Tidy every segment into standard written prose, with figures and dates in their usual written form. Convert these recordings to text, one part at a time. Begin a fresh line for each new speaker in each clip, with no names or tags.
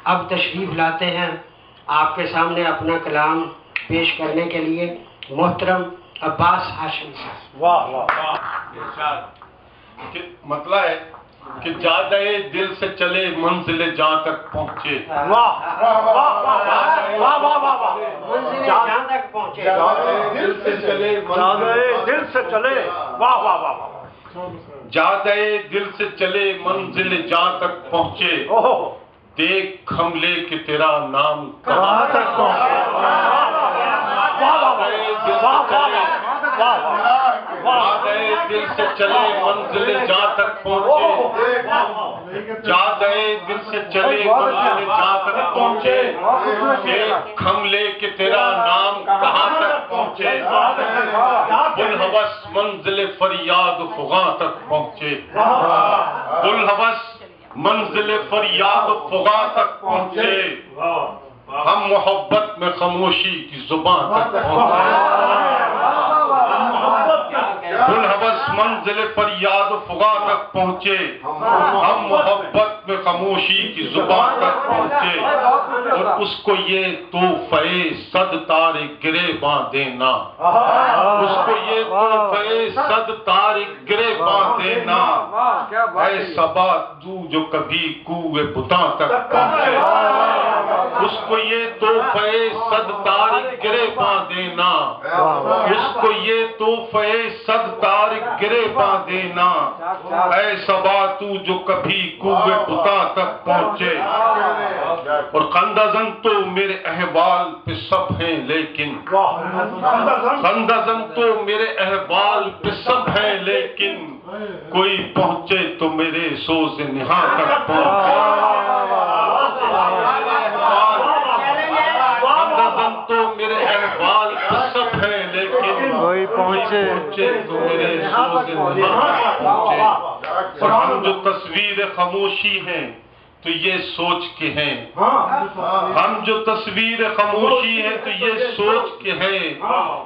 اب تشریف لاتے ہیں آپ کے سامنے اپنا کلام پیش کرنے کے لیے محترم عباس ہاشمی صاحب۔
واہ واہ،
مطلب ہے کہ زیادہ دل سے چلے منزل جہاں تک پہنچے۔
واہ واہ واہ واہ واہ واہ،
منزل جہاں تک پہنچے،
دل سے چلے
دل سے چلے، واہ واہ واہ واہ،
زیادہ دل سے چلے منزل جہاں تک پہنچے، دیکھ ہم لے کہ تیرا نام
کہاں تک پہنچے۔
دل سے چلے منزل جہاں تک پہنچے، زیادہ دل سے چلے منزل جہاں تک پہنچے، دیکھ ہم لے کہ تیرا نام کہاں تک پہنچے، بلحوث منزل فریاد فغاں تک پہنچے، بلحوث منزل فریاد فغاں تک پہنچے، ہم محبت میں خاموشی کی زبان تک پہنچے، بلحوث منزل فریاد فغاں تک پہنچے، ہم محبت میں خاموشی کی زبان تک پہنچے، اور اس کو یہ تحفے صد تار گریباں دینا، اس کو یہ تحفے صد تار گریباں دینا، اے صبا تو جو کبھی کوہ بتاں تک پہنچے، اس کو یہ تحفے صد تار گریباں دینا، اس کو یہ تحفے صد تار گریباں دینا، اے صبا تو جو کبھی کوہ بتاں تک پہنچے، اور خندزن تو میرے احوال پہ سب ہیں لیکن، خندزن تو میرے احوال پہ سب ہیں لیکن، کوئی پہنچے تو میرے سوز نہاں تک پہنچے، خندزن تو میرے احوال پہ سب ہیں لیکن،
کوئی پہنچے
تو میرے سوز نہاں تک پہنچے، اور ہم جو تصویر خاموشی ہیں تو یہ سوچ کے ہیں، ہم جو تصویر خاموشی ہے تو یہ سوچ کے ہیں،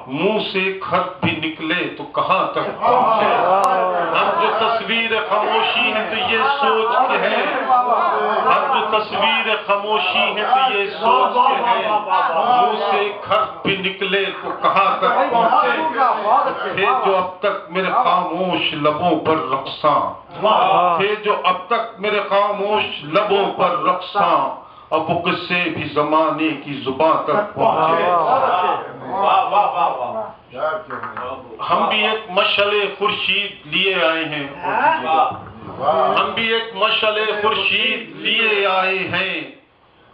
منہ سے خط بھی نکلے تو کہاں تک پہنچے، ہم جو تصویر خاموشی ہے تو یہ سوچ کے ہیں، ہم جو تصویر خاموشی ہے تو یہ سوچ کے ہیں، منہ سے خط بھی نکلے تو کہاں تک پہنچے، تھے جو اب تک میرے خاموش لبوں پر رقصاں، تھے جو اب تک میرے خاموش لبوں پر رقصاں، اب وہ قصے بھی زمانے کی زبان تک پہنچے، ہم بھی ایک مشعل خورشید لیے آئے ہیں، ہم بھی ایک مشعل خورشید لیے آئے ہیں،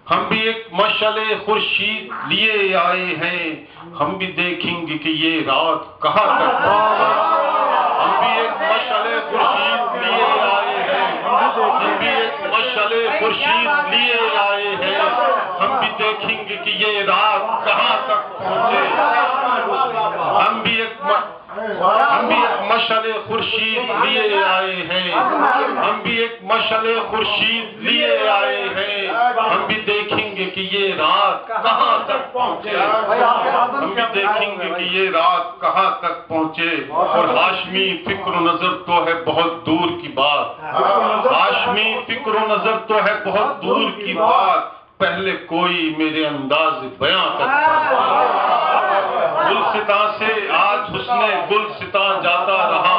ہم بھی ایک مشعل خورشید لیے آئے ہیں، ہم بھی دیکھیں گے کہ یہ رات کہاں تک پہنچے، ہم بھی ایک مشعل خورشید لیے آئے ہیں، ہم بھی ایک مشعل خورشید لیے آئے ہیں، ہم بھی دیکھیں گے کہ یہ رات کہاں تک پہنچے، ہم بھی ایک مشعل خورشید لیے آئے ہیں، ہم بھی ایک مشعل خورشید لیے آئے ہیں، ہم بھی دیکھیں گے کہ یہ رات کہاں تک پہنچے، ہم بھی دیکھیں گے کہ یہ رات کہاں تک پہنچے، اور ہاشمی فکر و نظر تو ہے بہت دور کی بات، ہاشمی فکر و نظر تو ہے بہت دور کی بات، پہلے کوئی میرے انداز بیاں تک پہنچے، گلستاں سے آج حسن گلستاں جاتا رہا،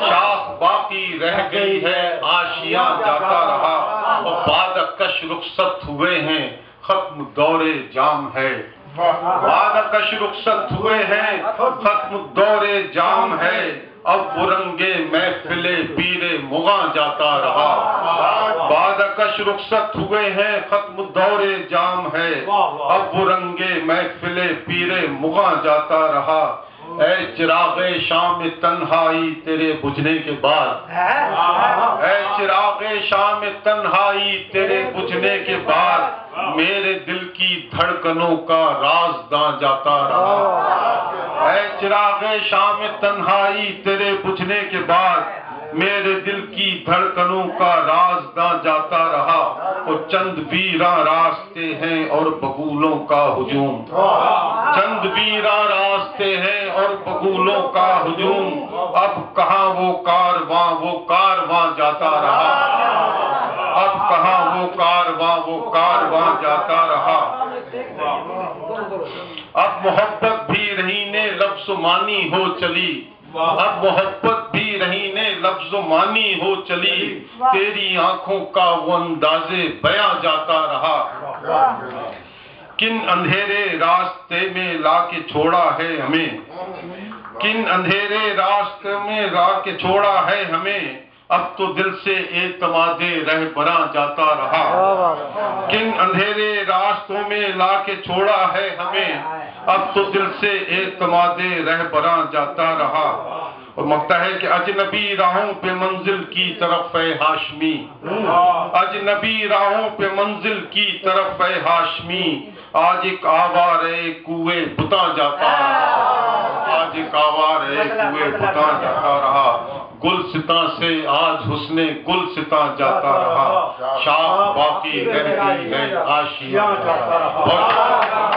شاخ باقی رہ گئی ہے آشیاں جاتا رہا، اور بعد کش رخصت ہوئے ہیں ختم دور جام ہے، بعد کش رخصت ہوئے ہیں ختم دور جام ہے، اب وہ رنگے محفل پیر مغاں جاتا رہا، بعد کش رخصت ہوئے ہیں ختم دور جام ہے، اب وہ رنگے محفل پیر مغاں جاتا رہا، اے چراغ شام تنہائی تیرے بجھنے کے بعد، اے چراغ شام تنہائی تیرے بجھنے کے بعد، میرے دل کی دھڑکنوں کا راز داں جاتا رہا، اے چراغ شام تنہائی تیرے بجھنے کے بعد، میرے دل کی دھڑکنوں کا راز داں جاتا رہا، اور چند ویراں راستے ہیں اور بگولوں کا ہجوم، چند ویراں راستے ہیں اور بگولوں کا ہجوم، اب کہاں وہ کارواں جاتا رہا، اب کہاں وہ کارواں جاتا رہا. اب محبت بھی رہینے لفظ و معنی ہو چلی, اب محبت بھی رہینے لفظ و معنی ہو چلی, تیری آنکھوں کا وہ انداز بیاں جاتا رہا. کن اندھیرے راستے میں لا کے چھوڑا ہے ہمیں, کن اندھیرے راستے میں لا کے چھوڑا ہے ہمیں, اب تو دل سے اعتماد رہبراں جاتا رہا. کن اندھیرے راستوں میں لا کے چھوڑا ہے ہمیں, اب تو دل سے اعتماد رہبراں جاتا رہا. اور مکتا ہے کہ اجنبی راہوں پہ منزل کی طرف ہے ہاشمی, اجنبی راہوں پہ منزل کی طرف ہے ہاشمی, آج ایک آوارے کوئے بتا جاتا رہا, آج ایک آوارے کوئے بتا جاتا رہا. گلستاں سے آج حسن گلستاں جاتا رہا, شاخ باقی رہ گئی ہے آشیاں جاتا رہا.